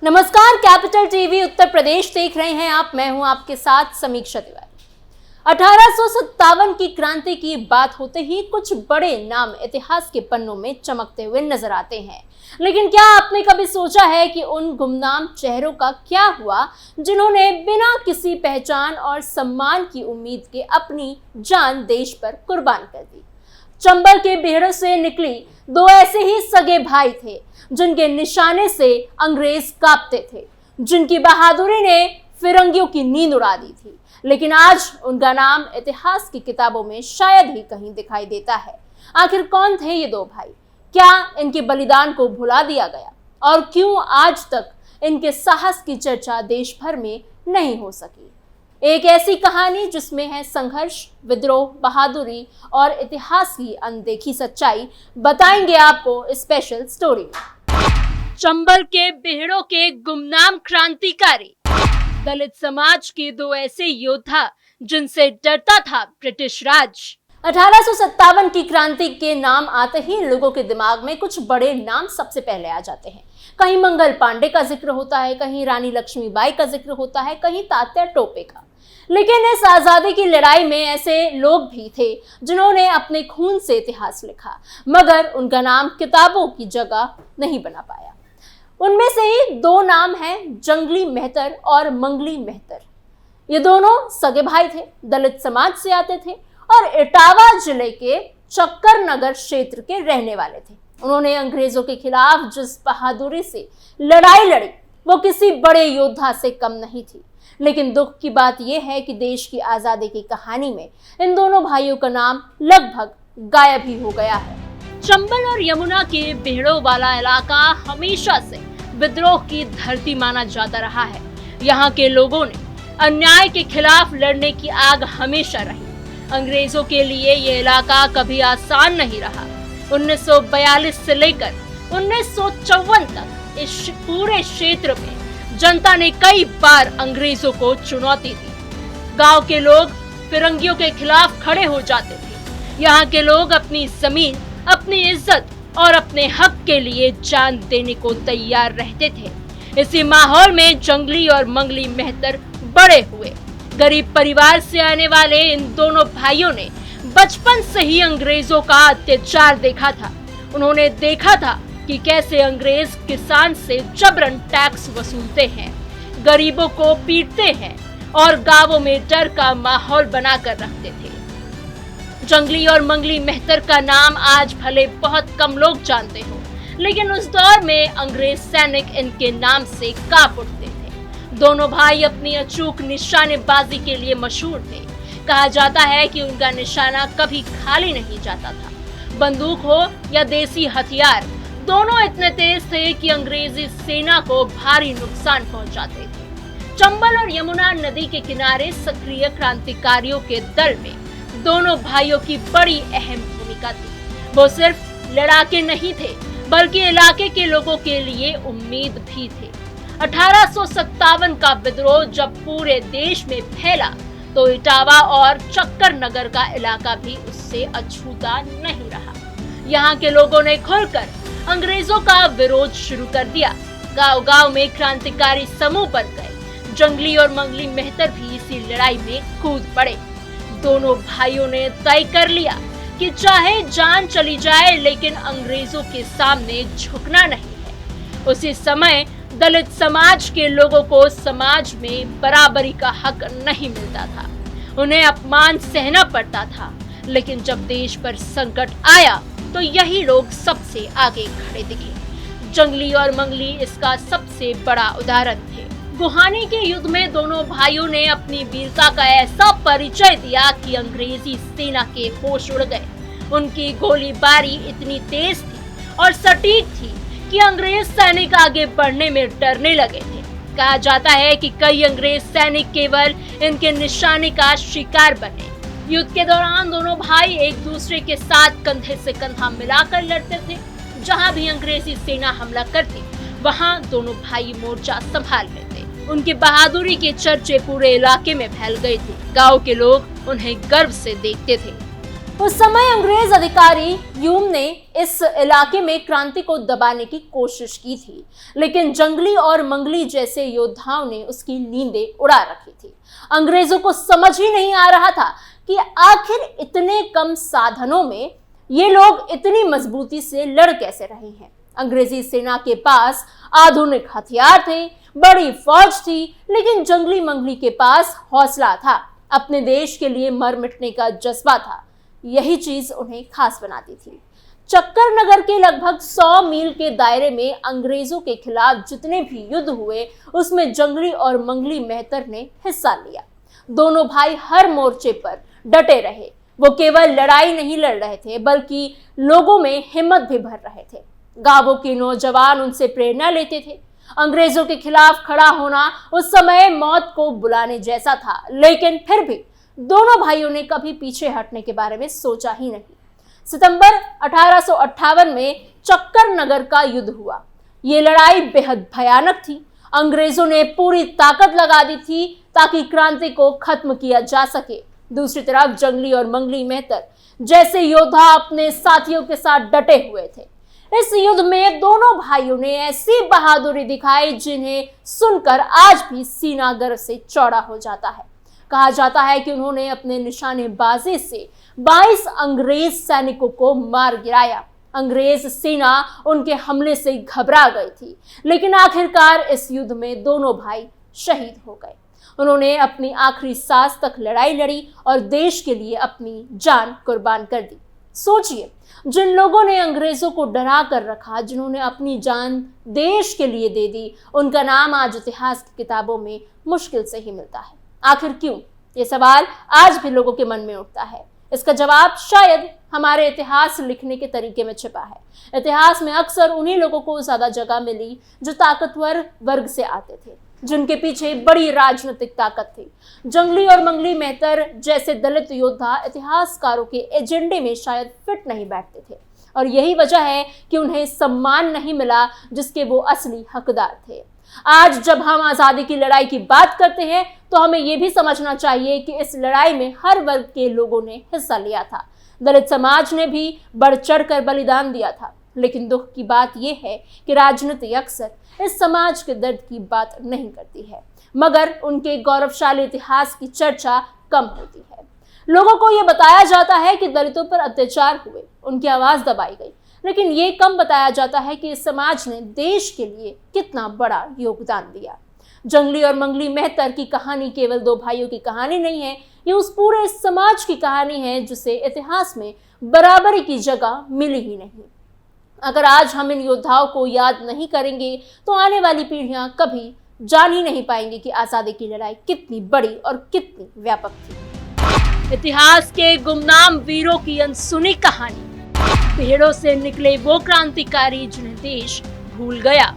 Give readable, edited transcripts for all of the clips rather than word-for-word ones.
नमस्कार, capital TV Uttar Pradesh देख रहे हैं आप। मैं हूं आपके साथ समीक्षा तिवारी। 1857 की क्रांति की बात होते ही कुछ बड़े नाम इतिहास के पन्नों में चमकते हुए नजर आते हैं, लेकिन क्या आपने कभी सोचा है कि उन गुमनाम चेहरों का क्या हुआ जिन्होंने बिना किसी पहचान और सम्मान की उम्मीद के अपनी जान देश पर कुर्बान कर दी। चंबल के बेहड़ों से निकली दो ऐसे ही सगे भाई थे जिनके निशाने से अंग्रेज कांपते थे, जिनकी बहादुरी ने फिरंगियों की नींद उड़ा दी थी, लेकिन आज उनका नाम इतिहास की किताबों में शायद ही कहीं दिखाई देता है। आखिर कौन थे ये दो भाई? क्या इनके बलिदान को भुला दिया गया और क्यों आज तक इनके साहस की चर्चा देश भर में नहीं हो सकी? एक ऐसी कहानी जिसमें है संघर्ष, विद्रोह, बहादुरी और इतिहास की अनदेखी सच्चाई, बताएंगे आपको स्पेशल स्टोरी में। चंबल के बेहड़ों के गुमनाम क्रांतिकारी, दलित समाज के दो ऐसे योद्धा जिनसे डरता था ब्रिटिश राज। 1857 की क्रांति के नाम आते ही लोगों के दिमाग में कुछ बड़े नाम सबसे पहले आ जाते हैं। कहीं मंगल पांडे का जिक्र होता है, कहीं रानी लक्ष्मीबाई का जिक्र होता है, कहीं तात्या टोपे का। लेकिन इस आजादी की लड़ाई में ऐसे लोग भी थे जिन्होंने अपने खून से इतिहास लिखा, मगर उनका नाम किताबों की जगह नहीं बना पाया। उनमें से ही दो नाम हैं, जंगली मेहतर और मंगली मेहतर। ये दोनों सगे भाई थे, दलित समाज से आते थे और इटावा जिले के चक्कर नगर क्षेत्र के रहने वाले थे। उन्होंने अंग्रेजों के खिलाफ जिस बहादुरी से लड़ाई लड़ी वो किसी बड़े योद्धा से कम नहीं थी। लेकिन दुख की बात यह है कि देश की आजादी की कहानी में इन दोनों भाइयों का नाम लगभग गायब ही हो गया है। चंबल और यमुना के बेहड़ों वाला इलाका हमेशा से विद्रोह की धरती माना जाता रहा है। यहाँ के लोगों ने अन्याय के खिलाफ लड़ने की आग हमेशा रही। अंग्रेजों के लिए ये इलाका कभी आसान नहीं रहा। 1942 से लेकर 1954 तक इस पूरे क्षेत्र में जनता ने कई बार अंग्रेजों को चुनौती दी। गांव के लोग फिरंगियों के खिलाफ खड़े हो जाते थे। यहाँ के लोग अपनी जमीन, अपनी इज्जत और अपने हक के लिए जान देने को तैयार रहते थे। इसी माहौल में जंगली और मंगली मेहतर बड़े हुए। गरीब परिवार से आने वाले इन दोनों भाइयों ने बचपन से ही अंग्रेजों का अत्याचार देखा था। उन्होंने देखा था कि कैसे अंग्रेज किसान से जबरन टैक्स वसूलते हैं, गरीबों को पीटते हैं और गांवों में डर का माहौल बनाकर रखते थे। जंगली और मंगली मेहतर का नाम आज भले बहुत कम लोग जानते हो, लेकिन उस दौर में अंग्रेज सैनिक इनके नाम से कांप उठते थे। दोनों भाई अपनी अचूक निशानेबाजी के लिए मशहूर थे। कहा जाता है कि उनका निशाना कभी खाली नहीं जाता था। बंदूक हो या देसी हथियार, दोनों इतने तेज थे कि अंग्रेजी सेना को भारी नुकसान पहुंचाते थे। चंबल और यमुना नदी के किनारे सक्रिय क्रांतिकारियों के दल में दोनों भाइयों की बड़ी अहम भूमिका थी। वो सिर्फ लड़ाके नहीं थे, बल्कि इलाके के लोगों के लिए उम्मीद भी थे। 1857 का विद्रोह जब पूरे देश में फैला तो इटावा और चक्कर नगर का इलाका भी उससे अछूता नहीं रहा। यहाँ के लोगों ने खुलकर अंग्रेजों का विरोध शुरू कर दिया। गांव-गांव में क्रांतिकारी समूह बन गए। जंगली और मंगली मेहतर भी इसी लड़ाई में कूद पड़े। दोनों भाइयों ने तय कर लिया कि चाहे जान चली जाए, लेकिन अंग्रेजों के सामने झुकना नहीं है। उसी समय दलित समाज के लोगों को समाज में बराबरी का हक नहीं मिलता था। उन्हें अपमान सहना पड़ता था। लेकिन जब देश पर संकट आया तो यही लोग सबसे आगे खड़े दिखे। जंगली और मंगली इसका सबसे बड़ा उदाहरण थे। गुहानी के युद्ध में दोनों भाइयों ने अपनी वीरता का ऐसा परिचय दिया कि अंग्रेजी सेना के होश उड़ गए। उनकी गोलीबारी इतनी तेज थी और सटीक थी कि अंग्रेज सैनिक आगे बढ़ने में डरने लगे थे। कहा जाता है कि कई अंग्रेज सैनिक केवल इनके निशाने का शिकार बने। युद्ध के दौरान दोनों भाई एक दूसरे के साथ कंधे से कंधा मिलाकर लड़ते थे। जहां भी अंग्रेजी सेना हमला करती, वहां दोनों भाई मोर्चा संभाल लेते। उनकी बहादुरी के चर्चे पूरे इलाके में फैल गए थे। गांव के लोग उन्हें गर्व से देखते थे। उस समय अंग्रेज अधिकारी ह्यूम ने इस इलाके में क्रांति को दबाने की कोशिश की थी, लेकिन जंगली और मंगली जैसे योद्धाओं ने उसकी नींदें उड़ा रखी थी। अंग्रेजों को समझ ही नहीं आ रहा था कि आखिर इतने कम साधनों में ये लोग इतनी मजबूती से लड़ कैसे रहे हैं। अंग्रेजी सेना के पास आधुनिक हथियार थे, बड़ी फौज थी, लेकिन जंगली मंगली के पास हौसला था, अपने देश के लिए मर मिटने का जज्बा था। यही चीज उन्हें खास बनाती थी। चक्कर नगर के लगभग 100 मील के दायरे में अंग्रेजों के खिलाफ जितने भी युद्ध हुए, उसमें जंगली और मंगली मेहतर ने हिस्सा लिया। दोनों भाई हर मोर्चे पर डटे रहे। वो केवल लड़ाई नहीं लड़ रहे थे, बल्कि लोगों में हिम्मत भी भर रहे थे। गांवों के नौजवान उनसे प्रेरणा लेते थे। अंग्रेजों के खिलाफ खड़ा होना उस समय मौत को बुलाने जैसा था, लेकिन फिर भी दोनों भाइयों ने कभी पीछे हटने के बारे में सोचा ही नहीं। सितंबर 1858 में चक्कर नगर का युद्ध हुआ। ये लड़ाई बेहद भयानक थी। अंग्रेजों ने पूरी ताकत लगा दी थी ताकि क्रांति को खत्म किया जा सके। दूसरी तरफ जंगली और मंगली मेहतर जैसे योद्धा अपने साथियों के साथ डटे हुए थे। इस युद्ध में दोनों भाइयों ने ऐसी बहादुरी दिखाई जिन्हें सुनकर आज भी सीना गर्व से चौड़ा हो जाता है। कहा जाता है कि उन्होंने अपने निशानेबाजी से 22 अंग्रेज सैनिकों को मार गिराया। अंग्रेज सेना उनके हमले से घबरा गई थी, लेकिन आखिरकार इस युद्ध में दोनों भाई शहीद हो गए। उन्होंने अपनी आखिरी सांस तक लड़ाई लड़ी और देश के लिए अपनी जान कुर्बान कर दी। सोचिए, जिन लोगों ने अंग्रेजों को डरा कर रखा, जिन्होंने अपनी जान देश के लिए दे दी, उनका नाम आज इतिहास की किताबों में मुश्किल से ही मिलता है। आखिर क्यों? ये सवाल आज भी लोगों के मन में उठता है। इसका जवाब शायद हमारे इतिहास लिखने के तरीके में छिपा है। इतिहास में अक्सर उन्हीं लोगों को ज्यादा जगह मिली जो ताकतवर वर्ग से आते थे, जिनके पीछे बड़ी राजनीतिक ताकत थी। जंगली और मंगली मेहतर जैसे दलित योद्धा इतिहासकारों के एजेंडे में शायद फिट नहीं बैठते थे, और यही वजह है कि उन्हें सम्मान नहीं मिला जिसके वो असली हकदार थे। आज जब हम आजादी की लड़ाई की बात करते हैं तो हमें यह भी समझना चाहिए कि इस लड़ाई में हर वर्ग के लोगों ने हिस्सा लिया था। दलित समाज ने भी बढ़ चढ़कर बलिदान दिया था, लेकिन दुख की बात यह है कि राजनीति अक्सर इस समाज के दर्द की बात नहीं करती है, मगर उनके गौरवशाली इतिहास की चर्चा कम होती है। लोगों को यह बताया जाता है कि दलितों पर अत्याचार हुए, उनकी आवाज दबाई गई, लेकिन ये कम बताया जाता है कि इस समाज ने देश के लिए कितना बड़ा योगदान दिया। जंगली और मंगली मेहतर की कहानी केवल दो भाइयों की कहानी नहीं है, ये उस पूरे समाज की कहानी है जिसे इतिहास में बराबरी की जगह मिली ही नहीं। अगर आज हम इन योद्धाओं को याद नहीं करेंगे तो आने वाली पीढ़ियां कभी जान ही नहीं पाएंगी कि आजादी की लड़ाई कितनी बड़ी और कितनी व्यापक थी। इतिहास के गुमनाम वीरों की अनसुनी कहानी, पेड़ों से निकले वो क्रांतिकारी जिन्हें देश भूल गया।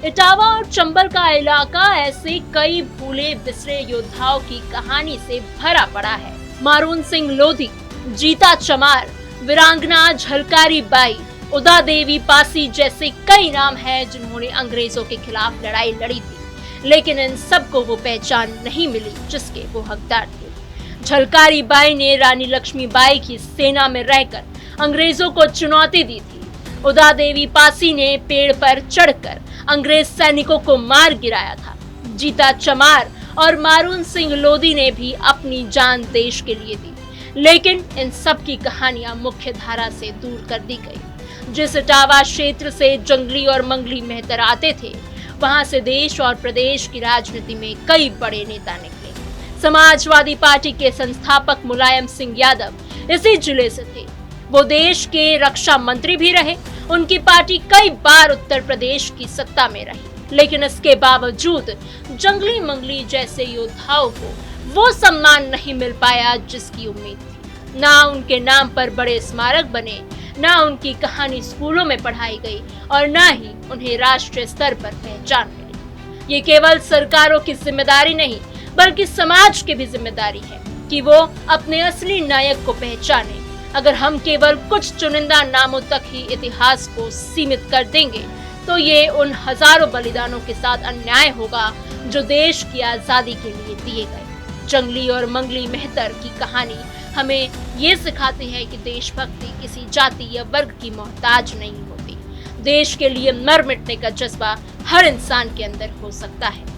इटावा और चंबल का इलाका ऐसे कई भूले बिसरे योद्धाओं की कहानी से भरा पड़ा है। मारून सिंह लोधी, जीता चमार, वीरांगना झलकारी बाई, उदा देवी पासी जैसे कई नाम हैं जिन्होंने अंग्रेजों के खिलाफ लड़ाई लड़ी थी, लेकिन इन सबको वो पहचान नहीं मिली जिसके वो हकदार थे। झलकारी बाई ने रानी लक्ष्मीबाई की सेना में रहकर अंग्रेजों को चुनौती दी थी। उदा देवी पासी ने पेड़ पर चढ़कर अंग्रेज सैनिकों को मार गिराया था। जीता चमार और मारून सिंह लोधी ने भी अपनी जान देश के लिए दी, लेकिन इन सब की कहानियां मुख्य धारा से दूर कर दी गई। जिस इटावा क्षेत्र से जंगली और मंगली मेहतर आते थे, वहां से देश और प्रदेश की राजनीति में कई बड़े नेता निकले। समाजवादी पार्टी के संस्थापक मुलायम सिंह यादव इसी जिले से थे। वो देश के रक्षा मंत्री भी रहे। उनकी पार्टी कई बार उत्तर प्रदेश की सत्ता में रही, लेकिन इसके बावजूद जंगली मंगली जैसे योद्धाओं को वो सम्मान नहीं मिल पाया जिसकी उम्मीद थी। ना उनके नाम पर बड़े स्मारक बने, ना उनकी कहानी स्कूलों में पढ़ाई गई, और ना ही उन्हें राष्ट्रीय स्तर पर पहचान मिली। ये केवल सरकारों की जिम्मेदारी नहीं, बल्कि समाज की भी जिम्मेदारी है कि वो अपने असली नायक को पहचाने। अगर हम केवल कुछ चुनिंदा नामों तक ही इतिहास को सीमित कर देंगे तो ये उन हजारों बलिदानों के साथ अन्याय होगा जो देश की आजादी के लिए दिए गए। जंगली और मंगली मेहतर की कहानी हमें ये सिखाती है कि देशभक्ति किसी जाति या वर्ग की मोहताज नहीं होती। देश के लिए मर मिटने का जज्बा हर इंसान के अंदर हो सकता है।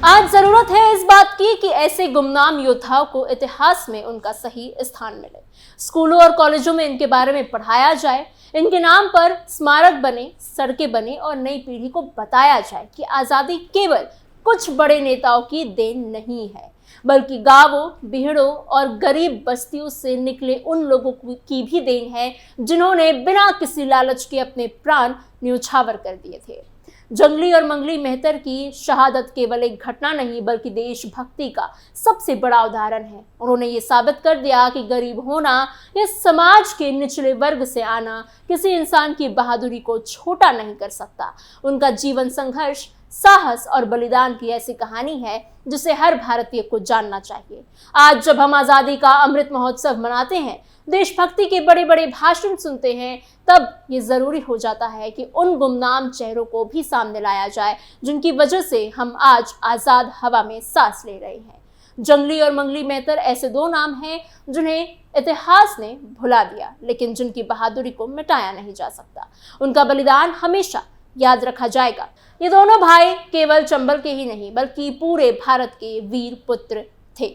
आज जरूरत है इस बात की कि ऐसे गुमनाम योद्धाओं को इतिहास में उनका सही स्थान मिले। स्कूलों और कॉलेजों में इनके बारे में पढ़ाया जाए, इनके नाम पर स्मारक बने, सड़कें बने और नई पीढ़ी को बताया जाए कि आजादी केवल कुछ बड़े नेताओं की देन नहीं है, बल्कि गांवों, बीहड़ों और गरीब बस्तियों से निकले उन लोगों की भी देन है जिन्होंने बिना किसी लालच के अपने प्राण न्योछावर कर दिए थे। जंगली और मंगली मेहतर की शहादत केवल एक घटना नहीं बल्कि देशभक्ति का सबसे बड़ा उदाहरण है। उन्होंने ये साबित कर दिया कि गरीब होना या समाज के निचले वर्ग से आना किसी इंसान की बहादुरी को छोटा नहीं कर सकता। उनका जीवन संघर्ष, साहस और बलिदान की ऐसी कहानी है जिसे हर भारतीय को जानना चाहिए। आज जब हम आजादी का अमृत महोत्सव मनाते हैं, देशभक्ति के बड़े बड़े भाषण सुनते हैं, तब ये जरूरी हो जाता है कि उन गुमनाम चेहरों को भी सामने लाया जाए जिनकी वजह से हम आज आजाद हवा में सांस ले रहे हैं। जंगली और मंगली मेहतर ऐसे दो नाम हैं जिन्हें इतिहास ने भुला दिया, लेकिन जिनकी बहादुरी को मिटाया नहीं जा सकता। उनका बलिदान हमेशा याद रखा जाएगा। ये दोनों भाई केवल चंबल के ही नहीं बल्कि पूरे भारत के वीर पुत्र थे।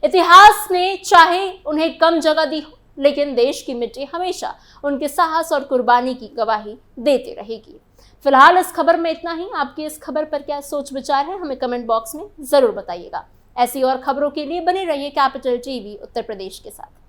इतिहास ने चाहे उन्हें कम जगह दी हो, लेकिन देश की मिट्टी हमेशा उनके साहस और कुर्बानी की गवाही देती रहेगी। फिलहाल इस खबर में इतना ही। आपकी इस खबर पर क्या सोच विचार है, हमें कमेंट बॉक्स में जरूर बताइएगा। ऐसी और खबरों के लिए बने रहिए कैपिटल टीवी उत्तर प्रदेश के साथ।